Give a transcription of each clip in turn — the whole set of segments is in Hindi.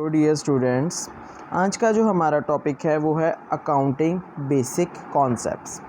तो डियर स्टूडेंट्स, आज का जो हमारा टॉपिक है वो है अकाउंटिंग बेसिक कॉन्सेप्ट्स।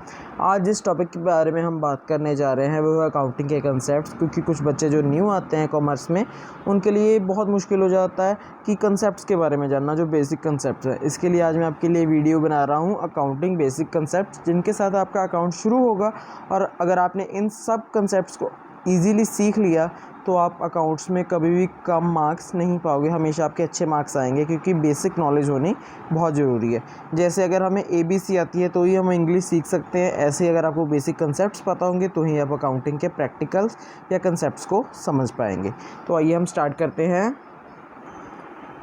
आज जिस टॉपिक के बारे में हम बात करने जा रहे हैं वो है अकाउंटिंग के कॉन्सेप्ट्स, क्योंकि कुछ बच्चे जो न्यू आते हैं कॉमर्स में उनके लिए बहुत मुश्किल हो जाता है कि कॉन्सेप्ट्स के बारे में जानना, जो बेसिक कॉन्सेप्ट्स है। इसके लिए आज मैं आपके लिए वीडियो बना रहा हूँ अकाउंटिंग बेसिक कॉन्सेप्ट्स, जिनके साथ आपका अकाउंट शुरू होगा। और अगर आपने इन सब कॉन्सेप्ट्स को ईज़िली सीख लिया तो आप अकाउंट्स में कभी भी कम मार्क्स नहीं पाओगे, हमेशा आपके अच्छे मार्क्स आएंगे, क्योंकि बेसिक नॉलेज होनी बहुत ज़रूरी है। जैसे अगर हमें ABC आती है तो ही हम इंग्लिश सीख सकते हैं, ऐसे ही अगर आपको बेसिक कंसेप्ट्स पता होंगे तो ही आप अकाउंटिंग के प्रैक्टिकल्स या कंसेप्ट्स को समझ पाएंगे। तो आइए हम स्टार्ट करते हैं।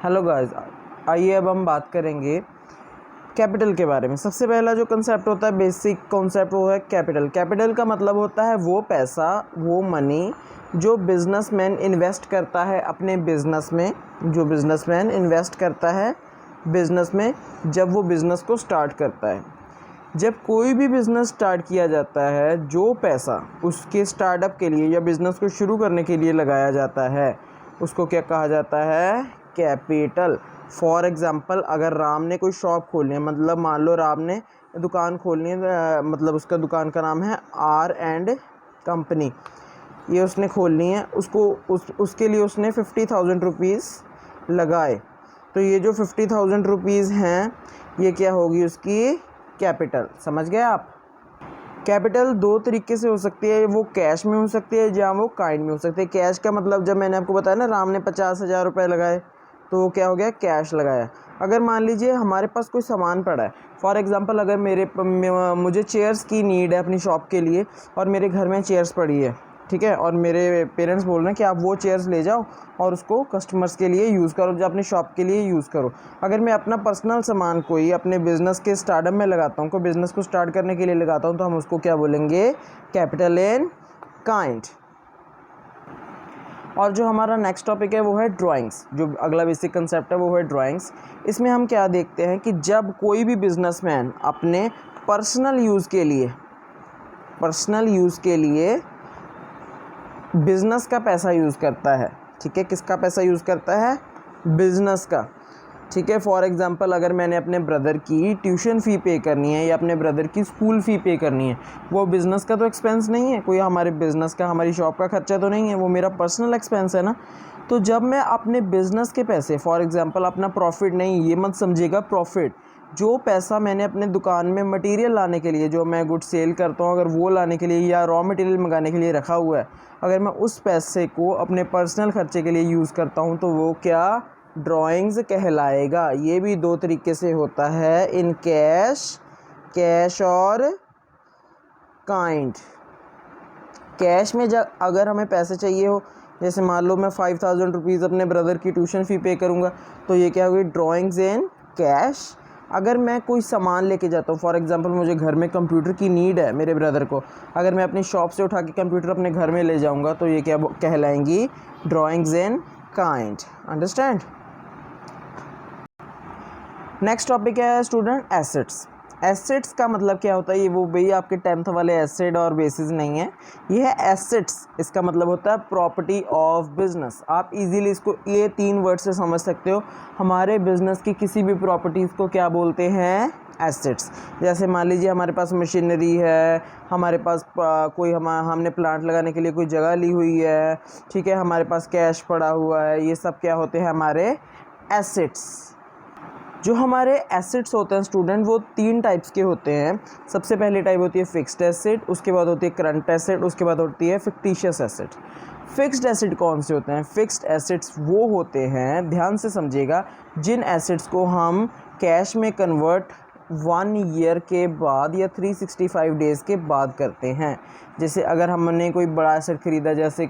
हेलो गाइस, आइए अब हम बात करेंगे कैपिटल के बारे में। सबसे पहला जो कंसेप्ट होता है बेसिक कॉन्सेप्ट वो है कैपिटल। कैपिटल का मतलब होता है वो पैसा, वो मनी जो बिजनेसमैन इन्वेस्ट करता है अपने बिजनेस में, जो बिजनेसमैन इन्वेस्ट करता है बिजनेस में जब वो बिज़नेस को स्टार्ट करता है। जब कोई भी बिज़नेस स्टार्ट किया जाता है, जो पैसा उसके स्टार्टअप के लिए या बिज़नेस को शुरू करने के लिए लगाया जाता है उसको क्या कहा जाता है? कैपिटल। फॉर एग्ज़ाम्पल, अगर राम ने कोई शॉप खोलनी है, मतलब मान लो राम ने दुकान खोलनी है, मतलब उसका दुकान का नाम है R&कंपनी, ये उसने खोलनी है, उसके लिए उसने 50,000 रुपीज़ लगाए। तो ये जो 50,000 रुपीज़ हैं ये क्या होगी? उसकी कैपिटल। समझ गए आप? कैपिटल दो तरीके से हो सकती है, वो कैश में हो सकती है या वो काइंड में हो सकती है। कैश का मतलब जब मैंने आपको बताया ना, राम ने 50,000 रुपये लगाए तो वो क्या हो गया? कैश लगाया। अगर मान लीजिए हमारे पास कोई सामान पड़ा है, फॉर एग्ज़ाम्पल अगर मुझे चेयर्स की नीड है अपनी शॉप के लिए और मेरे घर में चेयर्स पड़ी है, ठीक है, और मेरे पेरेंट्स बोल रहे हैं कि आप वो चेयर्स ले जाओ और उसको कस्टमर्स के लिए यूज़ करो, जो अपनी शॉप के लिए यूज़ करो। अगर मैं अपना पर्सनल सामान कोई अपने बिज़नेस के स्टार्टअप में लगाता हूँ, कोई बिज़नेस को स्टार्ट करने के लिए लगाता हूँ, तो हम उसको क्या बोलेंगे? Capital in kind. और जो हमारा नेक्स्ट टॉपिक है वो है ड्राइंग्स। जो अगला बेसिक कंसेप्ट है वो है ड्राइंग्स। इसमें हम क्या देखते हैं कि जब कोई भी बिजनेसमैन अपने पर्सनल यूज़ के लिए बिज़नेस का पैसा यूज़ करता है, ठीक है, किसका पैसा यूज़ करता है? बिज़नेस का, ठीक है। फॉर एग्ज़ाम्पल, अगर मैंने अपने ब्रदर की ट्यूशन फ़ी पे करनी है या अपने ब्रदर की स्कूल फ़ी पे करनी है, वो बिज़नेस का तो एक्सपेंस नहीं है, कोई हमारे बिज़नेस का, हमारी शॉप का खर्चा तो नहीं है, वो मेरा पर्सनल एक्सपेंस है ना। तो जब मैं अपने बिज़नेस के पैसे, फॉर एग्ज़ाम्पल अपना प्रॉफिट नहीं, ये मत समझिएगा प्रॉफिट, जो पैसा मैंने अपने दुकान में मटेरियल लाने के लिए, जो मैं गुड सेल करता हूँ, अगर वो लाने के लिए या रॉ मटेरियल मंगाने के लिए रखा हुआ है, अगर मैं उस पैसे को अपने पर्सनल खर्चे के लिए यूज़ करता हूँ तो वो क्या? ड्राइंग्स कहलाएगा। ये भी दो तरीके से होता है, इन कैश और काइंड। कैश में जब अगर हमें पैसे चाहिए हो, जैसे मान लो मैं 5,000 रुपीज़ अपने ब्रदर की ट्यूशन फ़ी पे करूँगा, तो ये क्या होगी? Drawings in cash. अगर मैं कोई सामान लेके जाता हूँ, फॉर एग्ज़ाम्पल मुझे घर में कंप्यूटर की नीड है मेरे ब्रदर को, अगर मैं अपनी शॉप से उठा के कंप्यूटर अपने घर में ले जाऊँगा तो ये क्या कहलाएंगी? Drawings in kind. Understand? Next topic है स्टूडेंट एसेट्स। एसेट्स का मतलब क्या होता है? ये वो भाई आपके 10th वाले एसेट और बेसिस नहीं है, ये है एसेट्स। इसका मतलब होता है प्रॉपर्टी ऑफ बिजनेस। आप इजीली इसको ये 3 वर्ड से समझ सकते हो। हमारे बिजनेस की किसी भी प्रॉपर्टीज़ को क्या बोलते हैं? एसेट्स। जैसे मान लीजिए हमारे पास मशीनरी है, हमारे पास हमने प्लांट लगाने के लिए कोई जगह ली हुई है, ठीक है, हमारे पास कैश पड़ा हुआ है, ये सब क्या होते हैं? हमारे एसेट्स। जो हमारे एसेट्स होते हैं स्टूडेंट, वो 3 टाइप्स के होते हैं। सबसे पहली टाइप होती है फिक्स्ड एसेट, उसके बाद होती है करंट एसेट, उसके बाद होती है फिक्टिशियस एसेट। फिक्स्ड एसेट कौन से होते हैं? फिक्स्ड एसेट्स वो होते हैं, ध्यान से समझिएगा, जिन एसेट्स को हम कैश में कन्वर्ट 1 ईयर के बाद या 365 डेज़ के बाद करते हैं। जैसे अगर हमने कोई बड़ा एसेट ख़रीदा, जैसे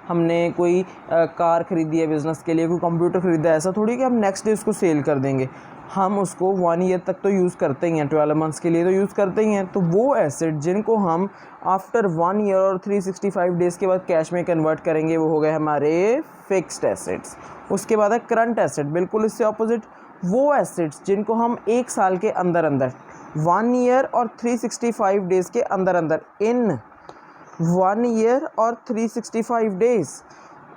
हमने कोई कार ख़रीदी है बिज़नेस के लिए, कोई कंप्यूटर ख़रीदा है, ऐसा थोड़ी कि हम नेक्स्ट डे उसको सेल कर देंगे। हम उसको 1 ईयर तक तो यूज़ करते ही हैं, 12 मंथ्स के लिए तो यूज़ करते ही हैं। तो वो एसेट जिनको हम आफ्टर 1 ईयर और 365 डेज़ के बाद कैश में कन्वर्ट करेंगे, वो हो गए हमारे फिक्स्ड एसेट्स। उसके बाद है करंट एसेट, बिल्कुल इससे ऑपोजिट, वो एसेट्स जिनको हम 1 साल के अंदर 1 ईयर और 365 डेज़ के अंदर इन 1 ईयर और 365 डेज़,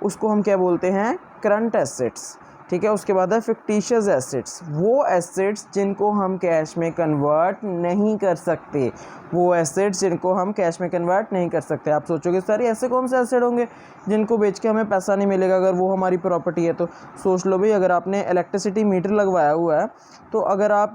उसको हम क्या बोलते हैं? Current assets. ठीक है। उसके बाद है फिक्टिशियस एसेट्स, वो एसेट्स जिनको हम कैश में कन्वर्ट नहीं कर सकते, वो एसेट्स जिनको हम कैश में कन्वर्ट नहीं कर सकते। आप सोचोगे सर ऐसे कौन से एसेट होंगे जिनको बेच के हमें पैसा नहीं मिलेगा अगर वो हमारी प्रॉपर्टी है? तो सोच लो भाई, अगर आपने इलेक्ट्रिसिटी मीटर लगवाया हुआ है, तो अगर आप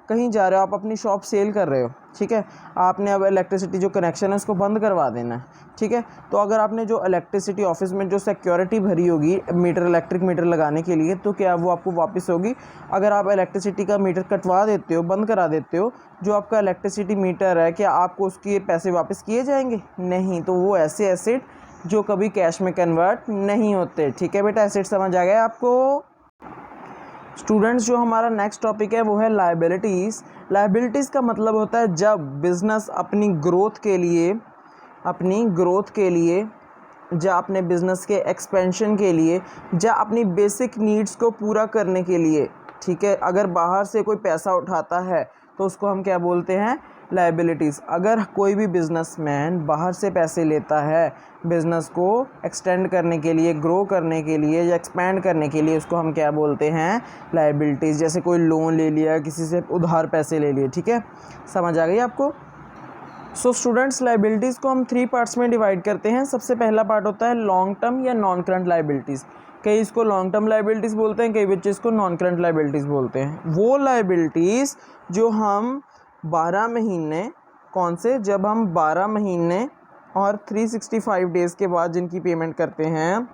कहीं जा रहे हो, आप अपनी शॉप सेल कर रहे हो, ठीक है, आपने अब इलेक्ट्रिसिटी जो कनेक्शन है उसको बंद करवा देना है, ठीक है। तो अगर आपने जो इलेक्ट्रिसिटी ऑफिस में जो सिक्योरिटी भरी होगी मीटर, इलेक्ट्रिक मीटर लगाने के लिए, तो क्या वो आपको वापस होगी? अगर आप इलेक्ट्रिसिटी का मीटर कटवा देते हो, बंद करा देते हो, जो आपका इलेक्ट्रिसिटी मीटर है, क्या आपको उसके पैसे वापस किए जाएंगे? नहीं। तो वो ऐसे एसेट जो कभी कैश में कन्वर्ट नहीं होते, ठीक है बेटा। एसेट समझ आ गया आपको? स्टूडेंट्स, जो हमारा नेक्स्ट टॉपिक है वो है लायबिलिटीज़। लायबिलिटीज़ का मतलब होता है जब बिज़नेस अपनी ग्रोथ के लिए या अपने बिज़नेस के एक्सपेंशन के लिए या अपनी बेसिक नीड्स को पूरा करने के लिए, ठीक है, अगर बाहर से कोई पैसा उठाता है तो उसको हम क्या बोलते हैं? लायबिलिटीज़। अगर कोई भी बिजनेसमैन बाहर से पैसे लेता है बिज़नेस को एक्सटेंड करने के लिए, ग्रो करने के लिए या एक्सपैंड करने के लिए, उसको हम क्या बोलते हैं? लायबिलिटीज़। जैसे कोई लोन ले लिया, किसी से उधार पैसे ले लिए, ठीक है। समझ आ गई आपको? सो स्टूडेंट्स, लायबिलिटीज़ को हम 3 पार्ट्स में डिवाइड करते हैं। सबसे पहला पार्ट होता है लॉन्ग टर्म या नॉन करंट लायबिलिटीज़। कई इसको लॉन्ग टर्म लायबिलिटीज़ बोलते हैं, कई बच्चे इसको नॉन करंट लायबिलिटीज़ बोलते हैं। वो लायबिलिटीज़ जो हम 12 महीने, कौन से? जब हम 12 महीने और 365 डेज़ के बाद जिनकी पेमेंट करते हैं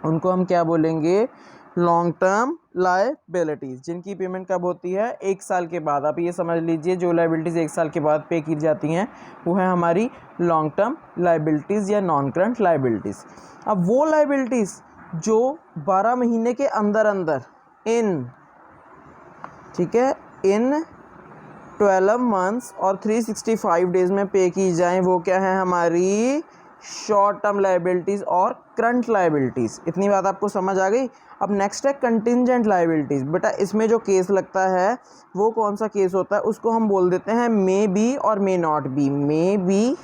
उनको हम क्या बोलेंगे? Long term liabilities. जिनकी पेमेंट कब होती है? 1 साल के बाद। आप ये समझ लीजिए, जो लायबिलिटीज़ 1 साल के बाद पे की जाती हैं वो है हमारी लॉन्ग टर्म लायबिलिटीज़ या नॉन करंट लायबिलिटीज़। अब वो लायबिलिटीज़ जो 12 महीने के अंदर अंदर ठीक है, इन 12 मंथ्स और 365 डेज़ में पे की जाएं, वो क्या है? हमारी शॉर्ट टर्म लायबिलिटीज़ और करंट लायबिलिटीज़। इतनी बात आपको समझ आ गई? अब नेक्स्ट है कंटिंजेंट लायबिलिटीज़। बेटा इसमें जो केस लगता है वो कौन सा केस होता है? उसको हम बोल देते हैं मे बी और may not be, may be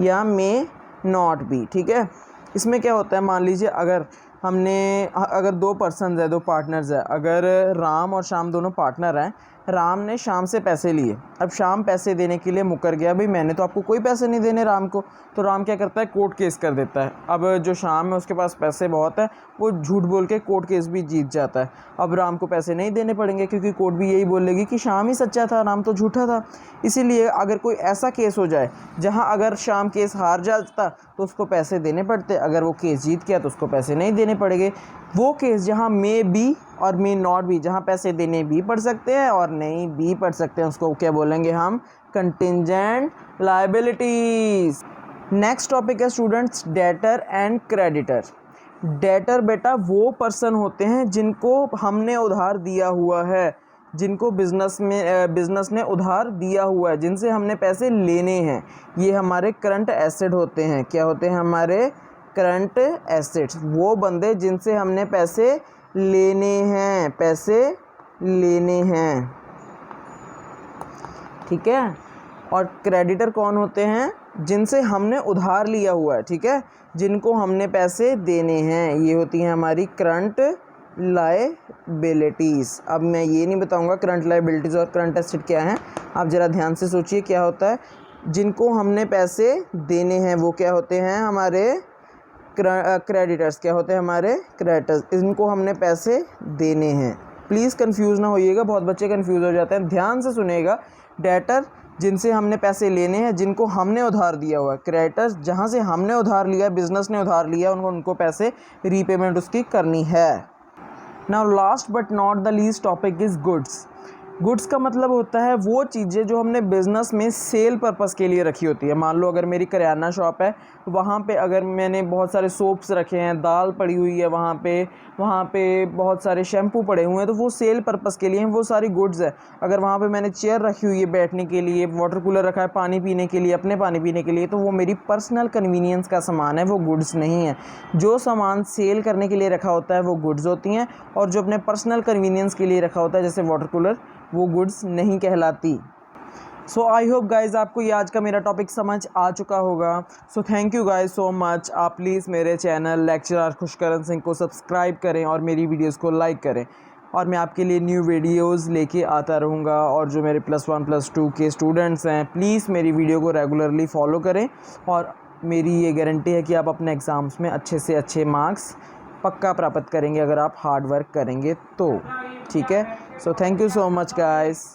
या मे नॉट बी, ठीक है। इसमें क्या होता है? मान लीजिए अगर 2 पर्सन्स है, 2 पार्टनर्स है, अगर राम और श्याम दोनों पार्टनर हैं, राम ने श्याम से पैसे लिए, अब श्याम पैसे देने के लिए मुकर गया, भाई मैंने तो आपको कोई पैसे नहीं देने राम को, तो राम क्या करता है? कोर्ट केस कर देता है। अब जो श्याम है उसके पास पैसे बहुत है, वो झूठ बोल के कोर्ट केस भी जीत जाता है। अब राम को पैसे नहीं देने पड़ेंगे क्योंकि कोर्ट भी यही बोलेगी कि श्याम ही सच्चा था, राम तो झूठा था। इसीलिए अगर कोई ऐसा केस हो जाए जहाँ अगर श्याम केस हार जाता तो उसको पैसे देने पड़ते, अगर वो केस जीत गया तो उसको पैसे नहीं देने पड़ेंगे। वो केस जहाँ मे बी और मे नॉट बी, जहाँ पैसे देने भी पड़ सकते हैं और नहीं भी पड़ सकते हैं, उसको क्या बोलेंगे हम? Contingent liabilities. नेक्स्ट टॉपिक है students debtor and creditor. Debtor बेटा वो पर्सन होते हैं जिनको हमने उधार दिया हुआ है, जिनको बिज़नेस ने उधार दिया हुआ है, जिनसे हमने पैसे लेने हैं, ये हमारे करंट एसेट होते हैं। क्या होते हैं? हमारे करंट एसेट्स। वो बंदे जिनसे हमने पैसे लेने हैं, ठीक है। और क्रेडिटर कौन होते हैं? जिनसे हमने उधार लिया हुआ है, ठीक है, जिनको हमने पैसे देने हैं, ये होती हैं हमारी करंट लायबिलिटीज़। अब मैं ये नहीं बताऊंगा करंट लायबिलिटीज़ और करंट एसेट क्या हैं, आप ज़रा ध्यान से सोचिए क्या होता है। जिनको हमने पैसे देने हैं वो क्या होते हैं? हमारे क्रेडिटर्स। क्या होते हैं? हमारे क्रेडिटर्स। इनको हमने पैसे देने हैं। प्लीज़ कंफ्यूज ना होइएगा, बहुत बच्चे कंफ्यूज हो जाते हैं। ध्यान से सुनिएगा। डेटर जिनसे हमने पैसे लेने हैं, जिनको हमने उधार दिया हुआ है। क्रेडिटर्स जहाँ से हमने उधार लिया, बिज़नेस ने उधार लिया, उनको पैसे रीपेमेंट उसकी करनी है। Now last but not the least topic is goods. Goods का मतलब होता है वो चीज़ें जो हमने बिज़नेस में सेल पर्पस के लिए रखी होती है। मान लो अगर मेरी करियाना शॉप है, वहाँ पे अगर मैंने बहुत सारे सोप्स रखे हैं, दाल पड़ी हुई है वहाँ पे बहुत सारे शैम्पू पड़े हुए हैं, तो वो सेल पर्पस के लिए हैं, वो सारी गुड्स है। अगर वहाँ पे मैंने चेयर रखी हुई है बैठने के लिए, वाटर कूलर रखा है पानी पीने के लिए, अपने पानी पीने के लिए, तो वो मेरी पर्सनल कन्वीनियंस का सामान है, वो गुड्स नहीं है। जो सामान सेल करने के लिए रखा होता है वो गुड्स होती हैं, और जो अपने पर्सनल कन्वीनियंस के लिए रखा होता है जैसे वाटर कूलर, वो गुड्स नहीं कहलाती। सो आई होप गाइज़ आपको ये आज का मेरा टॉपिक समझ आ चुका होगा। So thank you guys so much. आप प्लीज़ मेरे चैनल लेक्चरर खुशकरण सिंह को सब्सक्राइब करें और मेरी वीडियोस को लाइक करें, और मैं आपके लिए न्यू वीडियोस लेके आता रहूँगा। और जो मेरे +1 +2 के स्टूडेंट्स हैं, प्लीज़ मेरी वीडियो को रेगुलरली फॉलो करें, और मेरी ये गारंटी है कि आप अपने एग्ज़ाम्स में अच्छे से अच्छे मार्क्स पक्का प्राप्त करेंगे अगर आप हार्ड वर्क करेंगे तो। ठीक है, so thank you so much guys.